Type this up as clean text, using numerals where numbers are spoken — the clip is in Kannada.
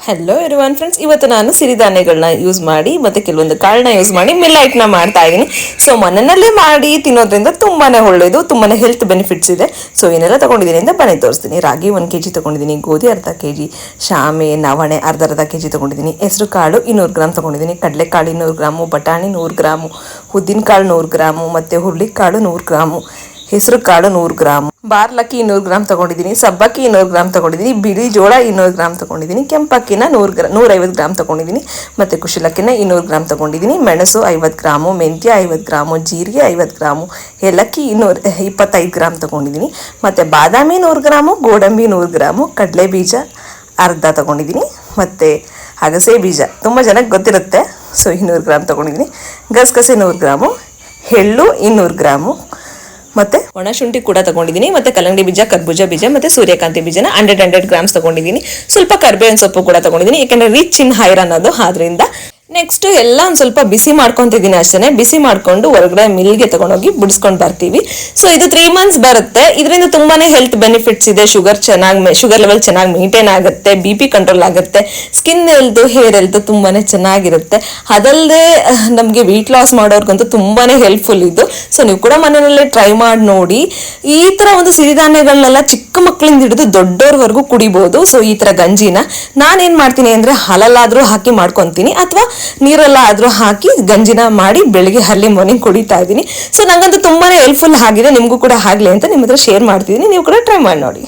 ಹೆಲೋ ಎವ್ರಿವನ್ ಫ್ರೆಂಡ್ಸ್, ಇವತ್ತು ನಾನು ಸಿರಿಧಾನ್ಯಗಳನ್ನ ಯೂಸ್ ಮಾಡಿ ಮತ್ತು ಕೆಲವೊಂದು ಕಾಳನ್ನ ಯೂಸ್ ಮಾಡಿ ಮಿಲ್ಲೈಟ್ನ ಮಾಡ್ತಾ ಇದ್ದೀನಿ. ಸೊ ಮನೆಯಲ್ಲೇ ಮಾಡಿ ತಿನ್ನೋದ್ರಿಂದ ತುಂಬಾ ಒಳ್ಳೆಯದು, ತುಂಬಾ ಹೆಲ್ತ್ ಬೆನಿಫಿಟ್ಸ್ ಇದೆ. ಸೊ ಏನೆಲ್ಲ ತೊಗೊಂಡಿದ್ದೀನಿ ಅಂತ ಬನ್ನಿ ತೋರಿಸ್ತೀನಿ. ರಾಗಿ 1 kg ತೊಗೊಂಡಿದ್ದೀನಿ, ಗೋಧಿ ಅರ್ಧ kg, ಶಾಮೆ ನವಣೆ ಅರ್ಧ kg ತೊಗೊಂಡಿದ್ದೀನಿ, ಹೆಸರು ಕಾಳು 200 ಗ್ರಾಮ್ ತೊಗೊಂಡಿದ್ದೀನಿ, ಕಡಲೆಕಾಳು 200 ಗ್ರಾಮು, ಬಟಾಣಿ 100 ಗ್ರಾಮು, ಉದ್ದಿನಕಾಳು 100 ಗ್ರಾಮು ಮತ್ತು ಹುರುಳಿಕಾಳು 100 ಗ್ರಾಮು, ಹೆಸರು ಕಾಳು 100 ಗ್ರಾಮ್, ಬಾರ್ಲಕ್ಕಿ 200 ಗ್ರಾಮ್ ತೊಗೊಂಡಿದ್ದೀನಿ, ಸಬ್ಬಕ್ಕಿ 200 ಗ್ರಾಮ್ ತೊಗೊಂಡಿದ್ದೀನಿ, ಬಿಳಿ ಜೋಳ 200 ಗ್ರಾಮ್ ತೊಗೊಂಡಿದ್ದೀನಿ, ಕೆಂಪಕ್ಕಿನ 150 ಗ್ರಾಮ್ ತೊಗೊಂಡಿದ್ದೀನಿ ಮತ್ತು ಕುಶಲಕ್ಕಿನ 200 ಗ್ರಾಮ್ ತೊಗೊಂಡಿದ್ದೀನಿ, ಮೆಣಸು 50 ಗ್ರಾಮು, ಮೆಂತ್ಯ 50 ಗ್ರಾಮು, ಜೀರಿಗೆ 50 ಗ್ರಾಮು, ಏಲಕ್ಕಿ 225 ಗ್ರಾಮ್ ತೊಗೊಂಡಿದ್ದೀನಿ ಮತ್ತು ಬಾದಾಮಿ 100 ಗ್ರಾಮು, ಗೋಡಂಬಿ 100 ಗ್ರಾಮು, ಕಡಲೆ ಬೀಜ ಅರ್ಧ ತೊಗೊಂಡಿದ್ದೀನಿ ಮತ್ತು ಅಗಸೆ ಬೀಜ ತುಂಬ ಜನಕ್ಕೆ ಗೊತ್ತಿರುತ್ತೆ. ಸೊ 200 ಗ್ರಾಮ್ ತೊಗೊಂಡಿದ್ದೀನಿ, ಗಸಗಸೆ 100 ಗ್ರಾಮು, ಎಳ್ಳು 200 ಗ್ರಾಮು ಮತ್ತು ಒಣ ಶುಂಠಿ ಕೂಡ ತೊಗೊಂಡಿದ್ದೀನಿ ಮತ್ತು ಕಲ್ಲಂಗಡಿ ಬೀಜ, ಕರ್ಬೂಜ ಬೀಜ ಮತ್ತು ಸೂರ್ಯಕಾಂತಿ ಬೀಜನ 100 ಗ್ರಾಮ್ಸ್ ತೊಗೊಂಡಿದ್ದೀನಿ. ಸ್ವಲ್ಪ ಕರ್ಬೇವಿನ ಸೊಪ್ಪು ಕೂಡ ತೊಗೊಂಡಿದ್ದೀನಿ, ಯಾಕೆಂದರೆ ರಿಚ್ ಇನ್ ಐರನ್ ಅದು, ಆದ್ರಿಂದ. ನೆಕ್ಸ್ಟ್ ಎಲ್ಲ ಒಂದು ಸ್ವಲ್ಪ ಬಿಸಿ ಮಾಡ್ಕೊತಿದ್ದೀನಿ ಅಷ್ಟೇ. ಬಿಸಿ ಮಾಡಿಕೊಂಡು ಹೊರಗಡೆ ಮಿಲ್ಗೆ ತೊಗೊಂಡೋಗಿ ಬಿಡಿಸ್ಕೊಂಡು ಬರ್ತೀವಿ. ಸೊ ಇದು 3 months ಬರುತ್ತೆ. ಇದರಿಂದ ತುಂಬಾ ಹೆಲ್ತ್ ಬೆನಿಫಿಟ್ಸ್ ಇದೆ. ಶುಗರ್ ಲೆವೆಲ್ ಚೆನ್ನಾಗಿ ಮೇಂಟೈನ್ ಆಗುತ್ತೆ, BP ಕಂಟ್ರೋಲ್ ಆಗುತ್ತೆ, ಸ್ಕಿನ್ ಹೆಲ್ತ್, ಹೇರ್ ಹೆಲ್ತ್ ತುಂಬಾ ಚೆನ್ನಾಗಿರುತ್ತೆ. ಅದಲ್ಲದೆ ನಮಗೆ ವೆಯ್ಟ್ ಲಾಸ್ ಮಾಡೋರ್ಗಂತೂ ತುಂಬಾ ಹೆಲ್ಪ್ಫುಲ್ ಇದು. ಸೊ ನೀವು ಕೂಡ ಮನೆಯಲ್ಲೇ ಟ್ರೈ ಮಾಡಿ ನೋಡಿ. ಈ ಥರ ಒಂದು ಸಿರಿಧಾನ್ಯಗಳನ್ನೆಲ್ಲ ಚಿಕ್ಕ ಮಕ್ಕಳಿಂದ ಹಿಡಿದು ದೊಡ್ಡೋರ್ವರೆಗೂ ಕುಡಿಬೋದು. ಸೊ ಈ ಥರ ಗಂಜಿನ ನಾನೇನು ಮಾಡ್ತೀನಿ ಅಂದರೆ ಹಾಲಲ್ಲಾದರೂ ಹಾಕಿ ಮಾಡ್ಕೊತೀನಿ, ಅಥವಾ ನೀರೆಲ್ಲ ಆದರೂ ಹಾಕಿ ಗಂಜಿನ ಮಾಡಿ ಬೆಳಿಗ್ಗೆ ಅರ್ಲಿ ಮಾರ್ನಿಂಗ್ ಕುಡಿತಾ ಇದ್ದೀನಿ. ಸೊ ನಂಗಂತೂ ತುಂಬಾ ಹೆಲ್ಪ್ಫುಲ್ ಆಗಿದೆ. ನಿಮಗೂ ಕೂಡ ಆಗಲಿ ಅಂತ ನಿಮ್ಮ ಹತ್ರ ಶೇರ್ ಮಾಡ್ತಿದ್ದೀನಿ. ನೀವು ಕೂಡ ಟ್ರೈ ಮಾಡಿ ನೋಡಿ.